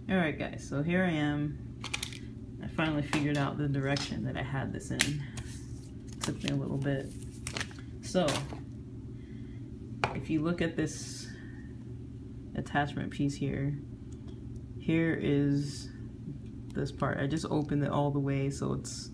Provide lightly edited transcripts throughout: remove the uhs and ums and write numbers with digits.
Alright guys, so here I am. I finally figured out the direction that I had this in. It took me a little bit. So, if you look at this attachment piece here, here is this part. I just opened it all the way so it's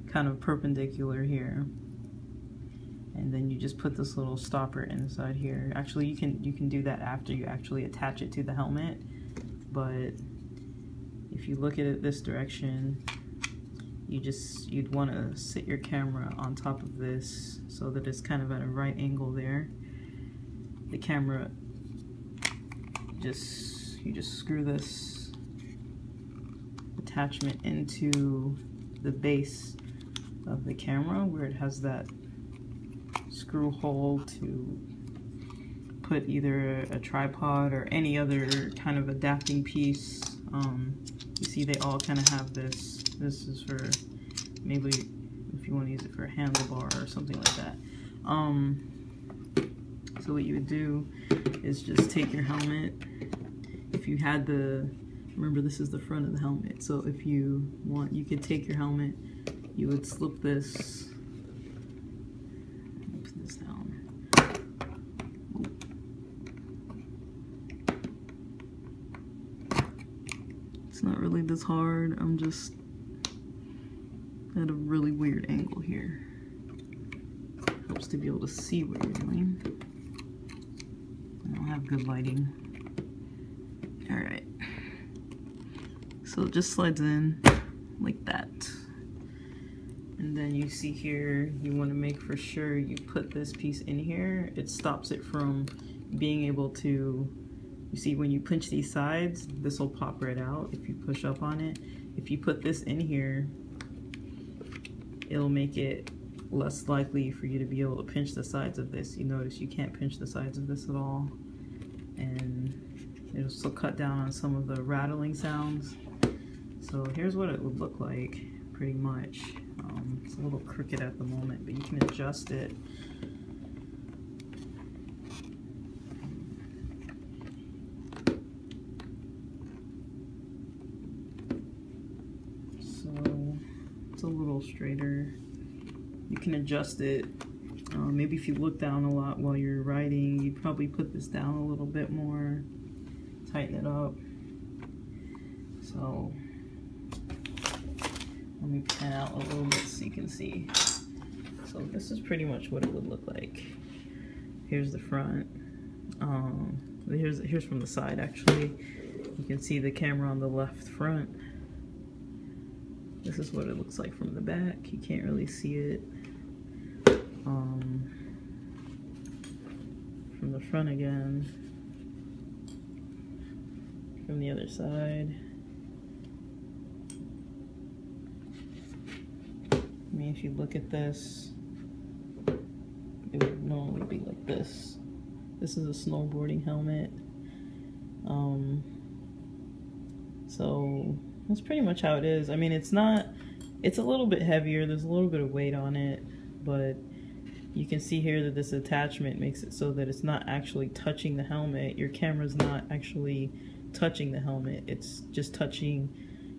kind of perpendicular here. And then you just put this little stopper inside here. Actually, you can do that after you actually attach it to the helmet. But if you look at it this direction, you'd want to sit your camera on top of this so that it's kind of at a right angle there. The camera, you just screw this attachment into the base of the camera where it has that screw hole to put either a tripod or any other kind of adapting piece. You see they all kind of have this. This is for maybe if you want to use it for a handlebar or something like that. So what you would do is just take your helmet. If you had remember this is the front of the helmet, so if you want, you could take your helmet, you would slip this, put this down. It's not really this hard, I'm just at a really weird angle here. Helps to be able to see what you're doing. I don't have good lighting. Alright. So it just slides in like that. And then you see here, you want to make for sure you put this piece in here. It stops it from being able to, you see when you pinch these sides, this will pop right out if you push up on it. If you put this in here, it'll make it less likely for you to be able to pinch the sides of this. You notice you can't pinch the sides of this at all. And it'll still cut down on some of the rattling sounds. So here's what it would look like, pretty much. It's a little crooked at the moment, but you can adjust it. So it's a little straighter. You can adjust it. Maybe if you look down a lot while you're riding, you'd probably put this down a little bit more, tighten it up. So let me pan out a little bit so you can see. So this is pretty much what it would look like. Here's the front. Here's from the side actually. You can see the camera on the left front. This is what it looks like from the back. You can't really see it. From the front again. From the other side. I mean, if you look at this, it would normally be like this. This is a snowboarding helmet. So that's pretty much how it is. I mean, it's a little bit heavier. There's a little bit of weight on it, but you can see here that this attachment makes it so that it's not actually touching the helmet. Your camera's not actually touching the helmet. It's just touching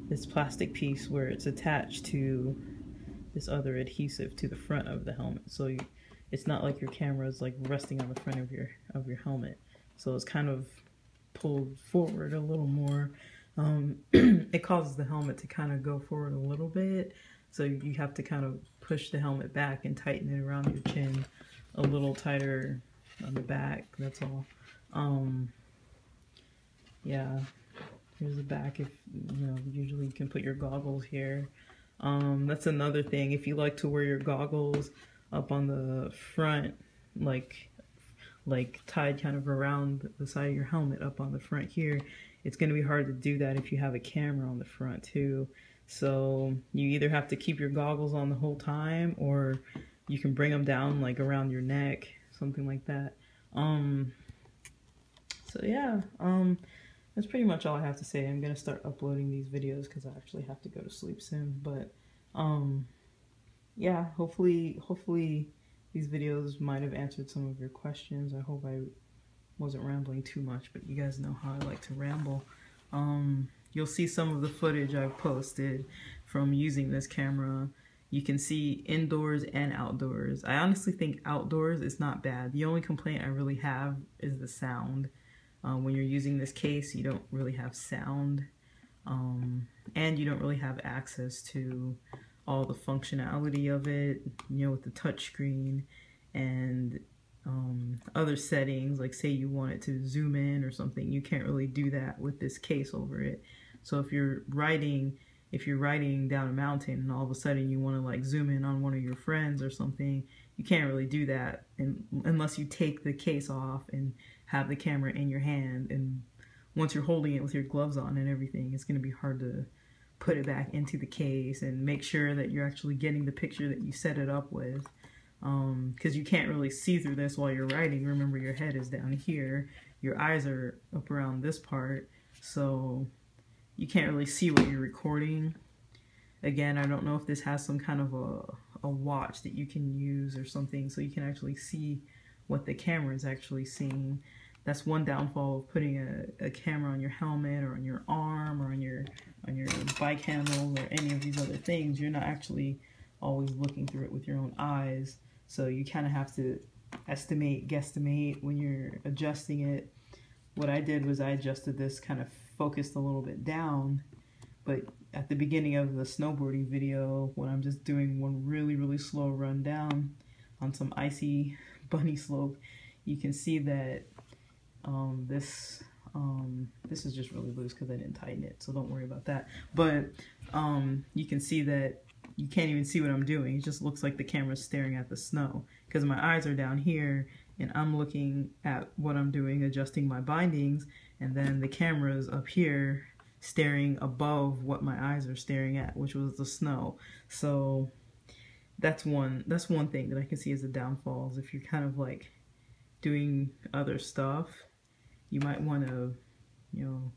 this plastic piece where it's attached to this other adhesive to the front of the helmet. So it's not like your camera is like resting on the front of your helmet. So it's kind of pulled forward a little more. It causes the helmet to kind of go forward a little bit. So you have to kind of push the helmet back and tighten it around your chin a little tighter on the back. That's all. Yeah, here's the back. If you know, usually you can put your goggles here. That's another thing. If you like to wear your goggles up on the front, like tied kind of around the side of your helmet up on the front here, it's going to be hard to do that if you have a camera on the front too. So you either have to keep your goggles on the whole time, or you can bring them down like around your neck, something like that. So yeah, that's pretty much all I have to say. I'm gonna start uploading these videos because I actually have to go to sleep soon. But yeah, hopefully these videos might have answered some of your questions. I hope I wasn't rambling too much, but you guys know how I like to ramble. you'll see some of the footage I've posted from using this camera. You can see indoors and outdoors. I honestly think outdoors is not bad. The only complaint I really have is the sound. When you're using this case, you don't really have sound, and you don't really have access to all the functionality of it, you know, with the touchscreen and other settings, like say you want it to zoom in or something. You can't really do that with this case over it. So if you're riding down a mountain and all of a sudden you want to like zoom in on one of your friends or something, you can't really do that unless you take the case off and have the camera in your hand. And once you're holding it with your gloves on and everything, it's going to be hard to put it back into the case and make sure that you're actually getting the picture that you set it up with. Because you can't really see through this while you're writing. Remember, your head is down here, your eyes are up around this part, so you can't really see what you're recording. Again, I don't know if this has some kind of a watch that you can use or something so you can actually see what the camera is actually seeing. That's one downfall of putting a camera on your helmet or on your arm or on your bike handles or any of these other things. You're not actually always looking through it with your own eyes, so you kind of have to guesstimate when you're adjusting it. What I did was I adjusted this kind of focused a little bit down, but at the beginning of the snowboarding video, when I'm just doing one really slow run down on some icy bunny slope, you can see that this is just really loose because I didn't tighten it, so don't worry about that. But you can see that you can't even see what I'm doing. It just looks like the camera's staring at the snow because my eyes are down here and I'm looking at what I'm doing, adjusting my bindings, and then the camera's up here staring above what my eyes are staring at, which was the snow. So that's one thing that I can see as a downfall, is if you're kind of like doing other stuff, you might want to, you know,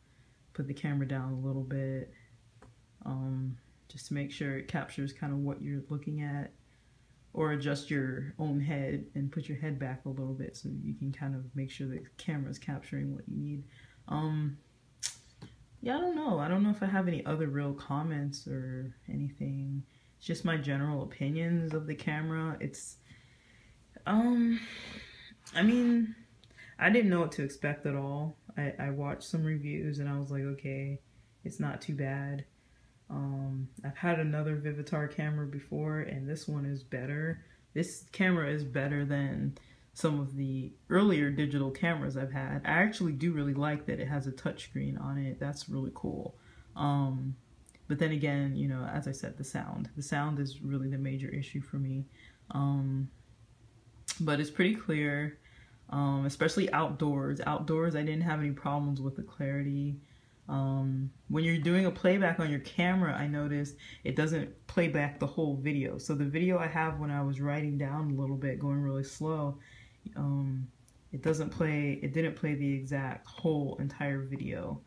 put the camera down a little bit, just to make sure it captures kind of what you're looking at, or adjust your own head and put your head back a little bit so you can kind of make sure the camera's capturing what you need. Yeah, I don't know if I have any other real comments or anything. It's just my general opinions of the camera. It's I mean, I didn't know what to expect at all. I watched some reviews and I was like, okay, it's not too bad. I've had another Vivitar camera before and this one is better. This camera is better than some of the earlier digital cameras I've had. I actually do really like that it has a touchscreen on it. That's really cool. But then again, you know, as I said, the sound is really the major issue for me. But it's pretty clear, especially outdoors. Outdoors, I didn't have any problems with the clarity. When you're doing a playback on your camera, I noticed it doesn't play back the whole video. So the video I have when I was writing down a little bit, going really slow, it didn't play the exact whole entire video.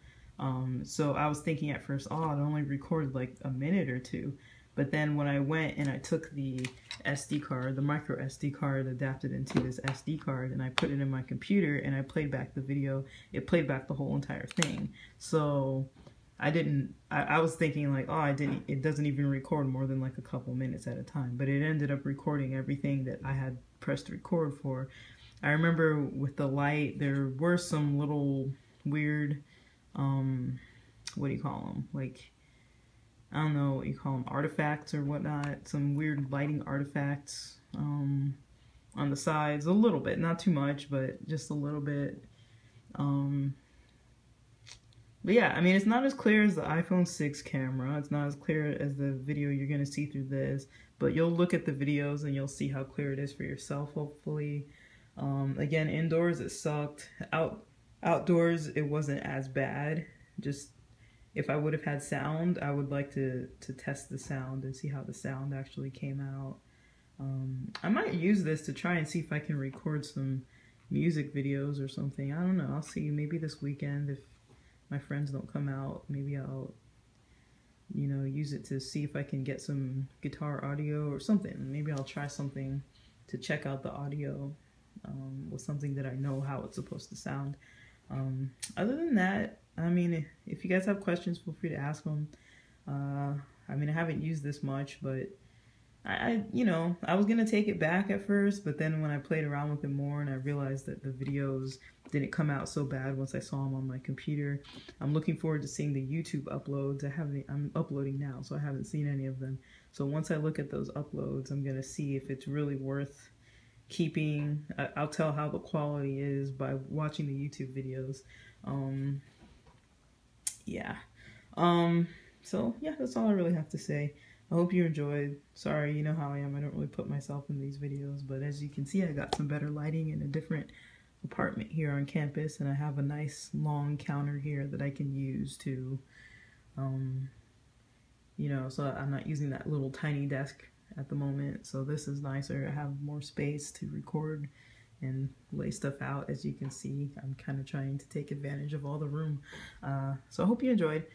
So I was thinking at first, oh, it only recorded like a minute or two. But then when I went and I took the SD card, the micro SD card, adapted into this SD card, and I put it in my computer and I played back the video, it played back the whole entire thing. So I was thinking like, oh, it doesn't even record more than like a couple minutes at a time. But it ended up recording everything that I had pressed record for. I remember with the light, there were some little weird, what do you call them? Like, I don't know what you call them, artifacts or whatnot. Some weird lighting artifacts on the sides, a little bit, not too much, but just a little bit. But yeah, I mean, it's not as clear as the iPhone 6 camera. It's not as clear as the video you're going to see through this, but you'll look at the videos and you'll see how clear it is for yourself, hopefully. Again, indoors it sucked. Outdoors it wasn't as bad. Just if I would have had sound, I would like to test the sound and see how the sound actually came out. I might use this to try and see if I can record some music videos or something. I don't know. I'll see. Maybe this weekend, if my friends don't come out, maybe I'll, you know, use it to see if I can get some guitar audio or something. Maybe I'll try something to check out the audio with something that I know how it's supposed to sound. Other than that, I mean, if you guys have questions, feel free to ask them. I mean, I haven't used this much, but you know, I was gonna take it back at first, but then when I played around with it more and I realized that the videos didn't come out so bad once I saw them on my computer. I'm looking forward to seeing the YouTube uploads. I'm uploading now, so I haven't seen any of them. So once I look at those uploads, I'm gonna see if it's really worth keeping. I'll tell how the quality is by watching the YouTube videos. Yeah. So yeah, that's all I really have to say. I hope you enjoyed. Sorry, you know how I am. I don't really put myself in these videos, but as you can see, I got some better lighting in a different apartment here on campus, and I have a nice long counter here that I can use to, you know, so I'm not using that little tiny desk at the moment. So this is nicer. I have more space to record and lay stuff out. As you can see, I'm kind of trying to take advantage of all the room. So I hope you enjoyed.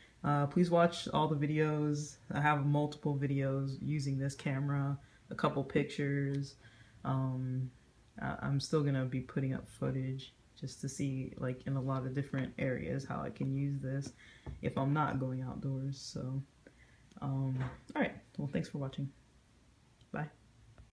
Please watch all the videos. I have multiple videos using this camera, a couple pictures. I'm still gonna be putting up footage just to see, like, in a lot of different areas how I can use this if I'm not going outdoors. So, all right. Well, thanks for watching. Bye.